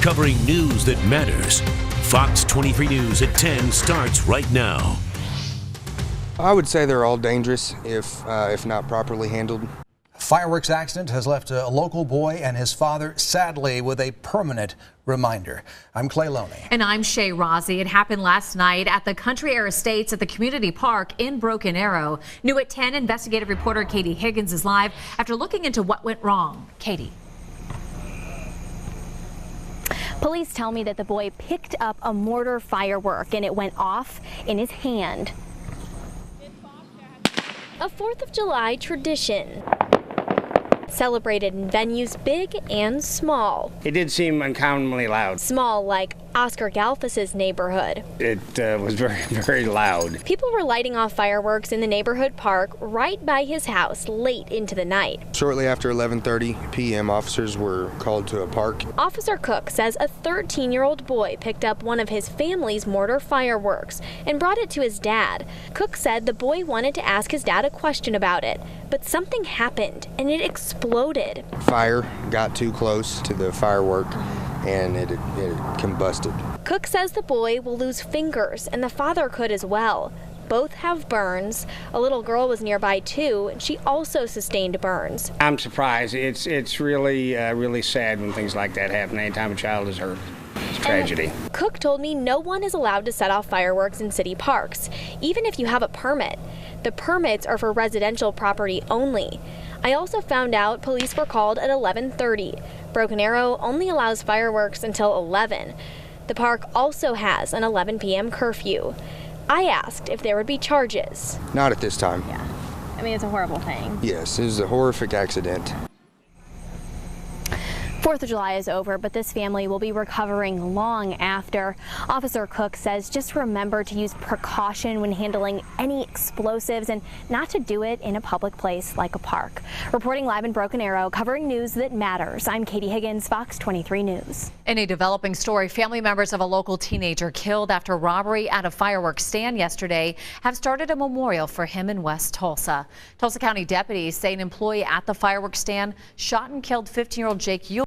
covering news that matters. Fox 23 News at 10 starts right now. I would say they're all dangerous if not properly handled. Fireworks accident has left a local boy and his father, sadly, with a permanent reminder. I'm Clay Loney. And I'm Shay Rozzi. It happened last night at the Country Air Estates at the Community Park in Broken Arrow. New at 10, investigative reporter Katie Higgins is live after looking into what went wrong. Katie. Police tell me that the boy picked up a mortar firework and it went off in his hand. A 4th of July tradition. Celebrated in venues big and small. It did seem uncommonly loud. Small like Oscar Galfus's neighborhood. It was very, very loud. People were lighting off fireworks in the neighborhood park right by his house late into the night. Shortly after 11:30 p.m., officers were called to a park. Officer Cook says a 13-year-old boy picked up one of his family's mortar fireworks and brought it to his dad. Cook said the boy wanted to ask his dad a question about it, but something happened and it exploded. Fire got too close to the firework and it combusted. Cook says the boy will lose fingers and the father could as well. Both have burns. A little girl was nearby too, and she also sustained burns. I'm surprised. It's really, really sad when things like that happen. Anytime a child is hurt, it's a tragedy. And Cook told me no one is allowed to set off fireworks in city parks, even if you have a permit. The permits are for residential property only. I also found out police were called at 11:30. Broken Arrow only allows fireworks until 11. The park also has an 11 p.m. curfew. I asked if there would be charges. Not at this time. Yeah. I mean, it's a horrible thing. Yes, it was a horrific accident. 4th of July is over, but this family will be recovering long after. Officer Cook says just remember to use precaution when handling any explosives and not to do it in a public place like a park. Reporting live in Broken Arrow, covering news that matters, I'm Katie Higgins, Fox 23 News. In a developing story, family members of a local teenager killed after robbery at a fireworks stand yesterday have started a memorial for him in West Tulsa. Tulsa County deputies say an employee at the fireworks stand shot and killed 15-year-old Jake Ulrich.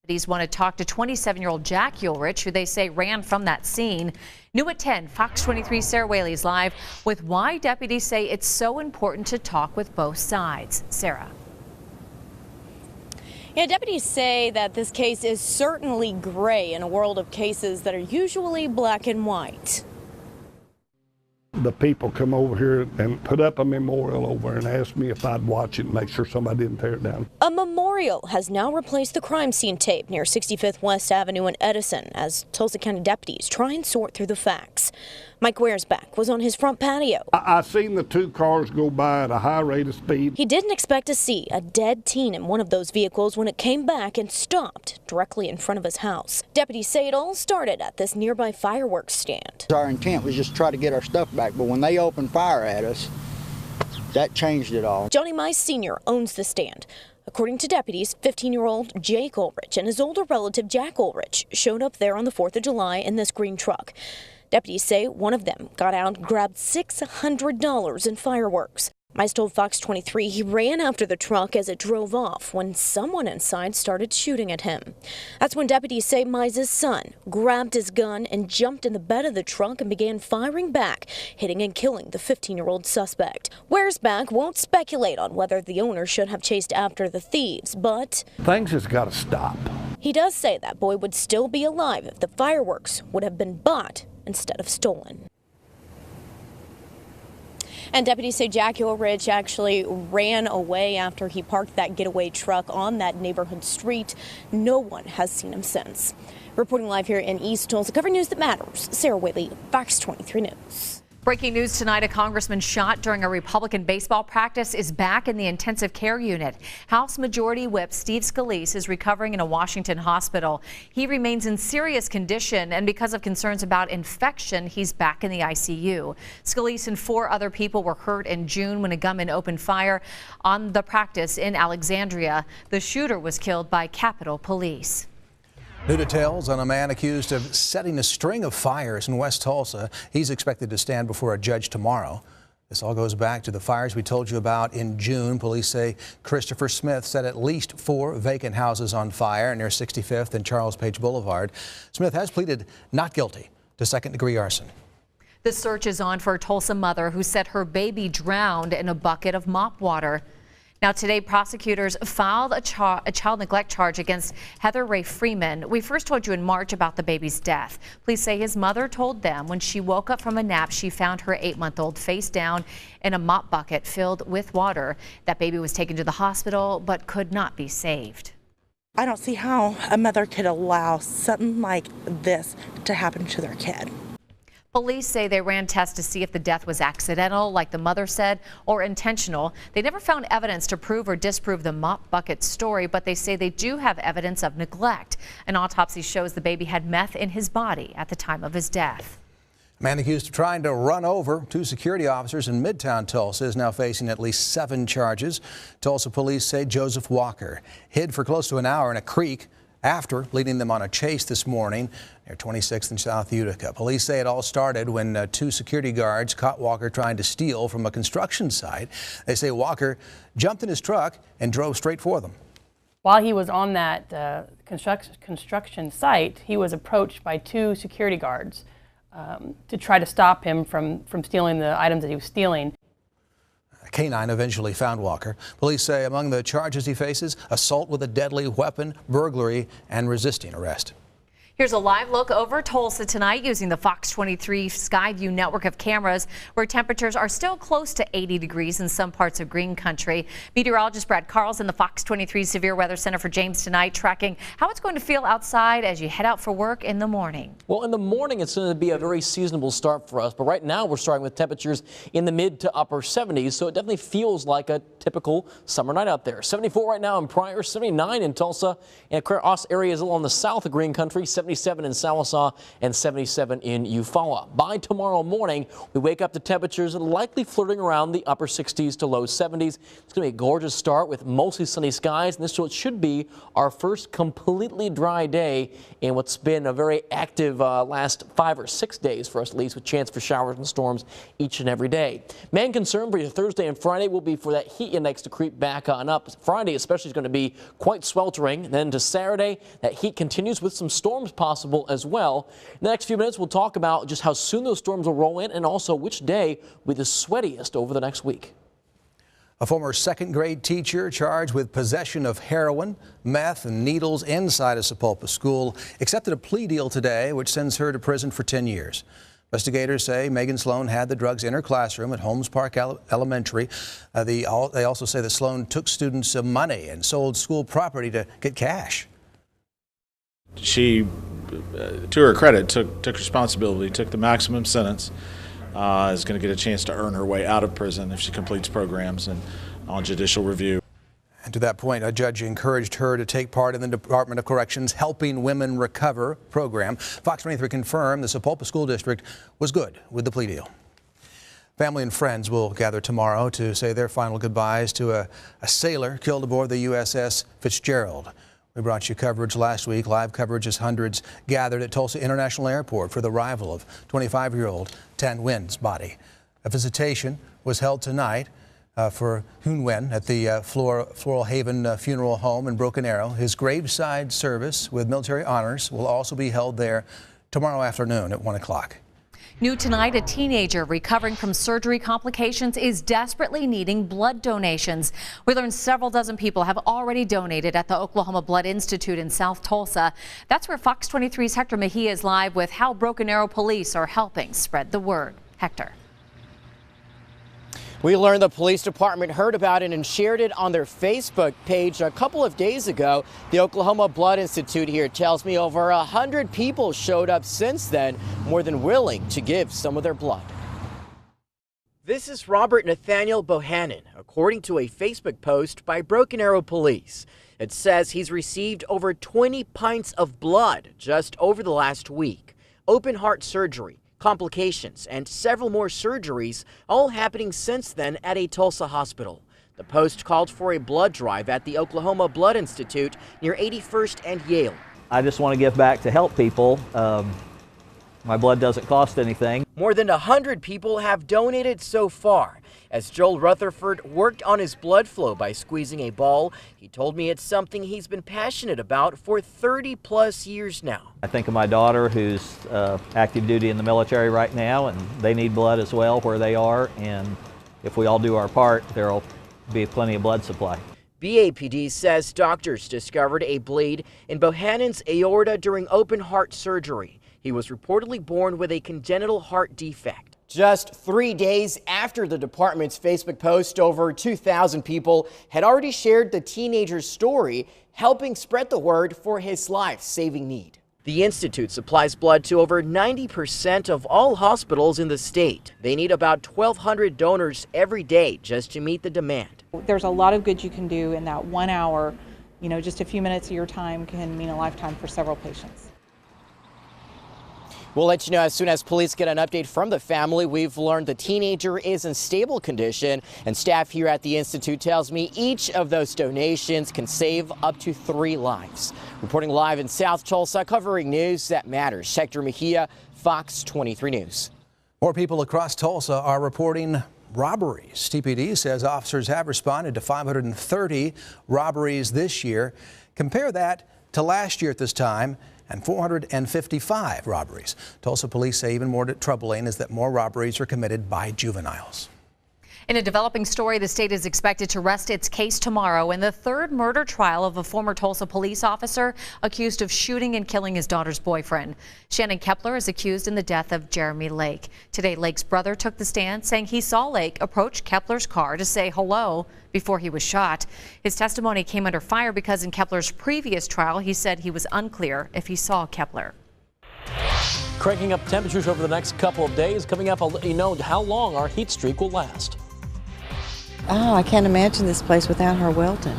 Deputies want to talk to 27-year-old Jack Ulrich, who they say ran from that scene. New at 10, Fox 23 Sarah Whaley's live with why deputies say it's so important to talk with both sides. Sarah. Yeah, deputies say that this case is certainly gray in a world of cases that are usually black and white. The people come over here and put up a memorial over and asked me if I'd watch it and make sure somebody didn't tear it down. A memorial has now replaced the crime scene tape near 65th West Avenue in Edison as Tulsa County deputies try and sort through the facts. Mike Wearsback was on his front patio. I seen the two cars go by at a high rate of speed. He didn't expect to see a dead teen in one of those vehicles when it came back and stopped directly in front of his house. Deputies say it all started at this nearby fireworks stand. Our intent was just to try to get our stuff back, but when they opened fire at us, that changed it all. Johnny Mize Sr. owns the stand. According to deputies, 15-year-old Jake Ulrich and his older relative Jack Ulrich showed up there on the 4th of July in this green truck. Deputies say one of them got out and grabbed $600 in fireworks. Mize told Fox 23 he ran after the truck as it drove off when someone inside started shooting at him. That's when deputies say Mize's son grabbed his gun and jumped in the bed of the truck and began firing back, hitting and killing the 15-year-old suspect. Wearsback won't speculate on whether the owner should have chased after the thieves, but Things has got to stop. He does say that boy would still be alive if the fireworks would have been bought instead of stolen. And deputies say Jack Ulrich actually ran away after he parked that getaway truck on that neighborhood street. No one has seen him since. Reporting live here in East Tulsa, covering news that matters, Sarah Whaley, Fox 23 News. Breaking news tonight, a congressman shot during a Republican baseball practice is back in the intensive care unit. House Majority Whip Steve Scalise is recovering in a Washington hospital. He remains in serious condition, and because of concerns about infection, he's back in the ICU. Scalise and 4 other people were hurt in June when a gunman opened fire on the practice in Alexandria. The shooter was killed by Capitol Police. New details on a man accused of setting a string of fires in West Tulsa. He's expected to stand before a judge tomorrow. This all goes back to the fires we told you about in June. Police say Christopher Smith set at least 4 vacant houses on fire near 65th and Charles Page Boulevard. Smith has pleaded not guilty to second-degree arson. The search is on for a Tulsa mother who said her baby drowned in a bucket of mop water. Now today, prosecutors filed a child neglect charge against Heather Ray Freeman. We first told you in March about the baby's death. Police say his mother told them when she woke up from a nap, she found her 8-month-old face down in a mop bucket filled with water. That baby was taken to the hospital but could not be saved. I don't see how a mother could allow something like this to happen to their kid. Police say they ran tests to see if the death was accidental, like the mother said, or intentional. They never found evidence to prove or disprove the mop bucket story, but they say they do have evidence of neglect. An autopsy shows the baby had meth in his body at the time of his death. A man accused of trying to run over 2 security officers in Midtown Tulsa is now facing at least 7 charges. Tulsa police say Joseph Walker hid for close to an hour in a creek after leading them on a chase this morning near 26th and South Utica. Police say it all started when 2 security guards caught Walker trying to steal from a construction site. They say Walker jumped in his truck and drove straight for them. While he was on that construction site, he was approached by 2 security guards to try to stop him from stealing the items that he was stealing. A canine eventually found Walker. Police say among the charges he faces, assault with a deadly weapon, burglary, and resisting arrest. Here's a live look over Tulsa tonight using the Fox 23 Skyview network of cameras, where temperatures are still close to 80 degrees in some parts of green country. Meteorologist Brad Carl's in the Fox 23 Severe Weather Center for James tonight, tracking how it's going to feel outside as you head out for work in the morning. Well, in the morning, it's going to be a very seasonable start for us. But right now, we're starting with temperatures in the mid to upper 70s. So it definitely feels like a typical summer night out there. 74 right now in Pryor, 79 in Tulsa, and across areas along the south of green country, 77 in Sallisaw and 77 in Eufaula. By tomorrow morning, we wake up to temperatures likely flirting around the upper 60s to low 70s. It's going to be a gorgeous start with mostly sunny skies, and this should be our first completely dry day in what's been a very active last 5 or 6 days for us, at least, with chance for showers and storms each and every day. Main concern for your Thursday and Friday will be for that heat index to creep back on up. Friday especially is going to be quite sweltering. And then to Saturday, that heat continues with some storms possible as well. In the next few minutes, we'll talk about just how soon those storms will roll in and also which day will be the sweatiest over the next week. A former second-grade teacher charged with possession of heroin, meth, and needles inside a Sapulpa school accepted a plea deal today, which sends her to prison for 10 years. Investigators say Megan Sloan had the drugs in her classroom at Holmes Park Elementary. They also say that Sloan took students money and sold school property to get cash. She, to her credit, took responsibility, took the maximum sentence, is going to get a chance to earn her way out of prison if she completes programs and on judicial review. And to that point, a judge encouraged her to take part in the Department of Corrections Helping Women Recover program. Fox 23 confirmed the Sapulpa School District was good with the plea deal. Family and friends will gather tomorrow to say their final goodbyes to a sailor killed aboard the USS Fitzgerald. We brought you coverage last week, live coverage as hundreds gathered at Tulsa International Airport for the arrival of 25-year-old Tan Nguyen's body. A visitation was held tonight for Nguyen at the Floral Haven Funeral Home in Broken Arrow. His graveside service with military honors will also be held there tomorrow afternoon at 1 o'clock. New tonight, a teenager recovering from surgery complications is desperately needing blood donations. We learned several dozen people have already donated at the Oklahoma Blood Institute in South Tulsa. That's where Fox 23's Hector Mejia is live with how Broken Arrow police are helping spread the word. Hector. We learned the police department heard about it and shared it on their Facebook page a couple of days ago. The Oklahoma Blood Institute here tells me over 100 people showed up since then, more than willing to give some of their blood. This is Robert Nathaniel Bohannon, according to a Facebook post by Broken Arrow Police. It says he's received over 20 pints of blood just over the last week. Open heart surgery, complications, and several more surgeries, all happening since then at a Tulsa hospital. The post called for a blood drive at the Oklahoma Blood Institute near 81st and Yale. I just want to give back to help people. My blood doesn't cost anything. More than 100 people have donated so far. As Joel Rutherford worked on his blood flow by squeezing a ball, he told me it's something he's been passionate about for 30+ years now. I think of my daughter who's active duty in the military right now, and they need blood as well where they are, and if we all do our part, there'll be plenty of blood supply. BAPD says doctors discovered a bleed in Bohannon's aorta during open heart surgery. He was reportedly born with a congenital heart defect. Just 3 days after the department's Facebook post, over 2,000 people had already shared the teenager's story, helping spread the word for his life-saving need. The Institute supplies blood to over 90% of all hospitals in the state. They need about 1,200 donors every day just to meet the demand. There's a lot of good you can do in that 1 hour. You know, just a few minutes of your time can mean a lifetime for several patients. We'll let you know as soon as police get an update from the family. We've learned the teenager is in stable condition, and staff here at the Institute tells me each of those donations can save up to 3 lives. Reporting live in South Tulsa, covering news that matters. Hector Mejia, Fox 23 News. More people across Tulsa are reporting robberies. TPD says officers have responded to 530 robberies this year. Compare that to last year at this time, and 455 robberies. Tulsa police say even more troubling is that more robberies are committed by juveniles. In a developing story, the state is expected to rest its case tomorrow in the 3rd murder trial of a former Tulsa police officer accused of shooting and killing his daughter's boyfriend. Shannon Kepler is accused in the death of Jeremy Lake. Today, Lake's brother took the stand, saying he saw Lake approach Kepler's car to say hello before he was shot. His testimony came under fire because in Kepler's previous trial, he said he was unclear if he saw Kepler. Cranking up temperatures over the next couple of days. Coming up, I'll let you know how long our heat streak will last. Oh, I can't imagine this place without her Welton.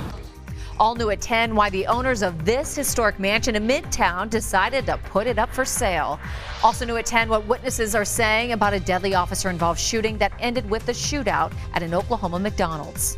All new at 10, why the owners of this historic mansion in Midtown decided to put it up for sale. Also new at 10, what witnesses are saying about a deadly officer-involved shooting that ended with a shootout at an Oklahoma McDonald's.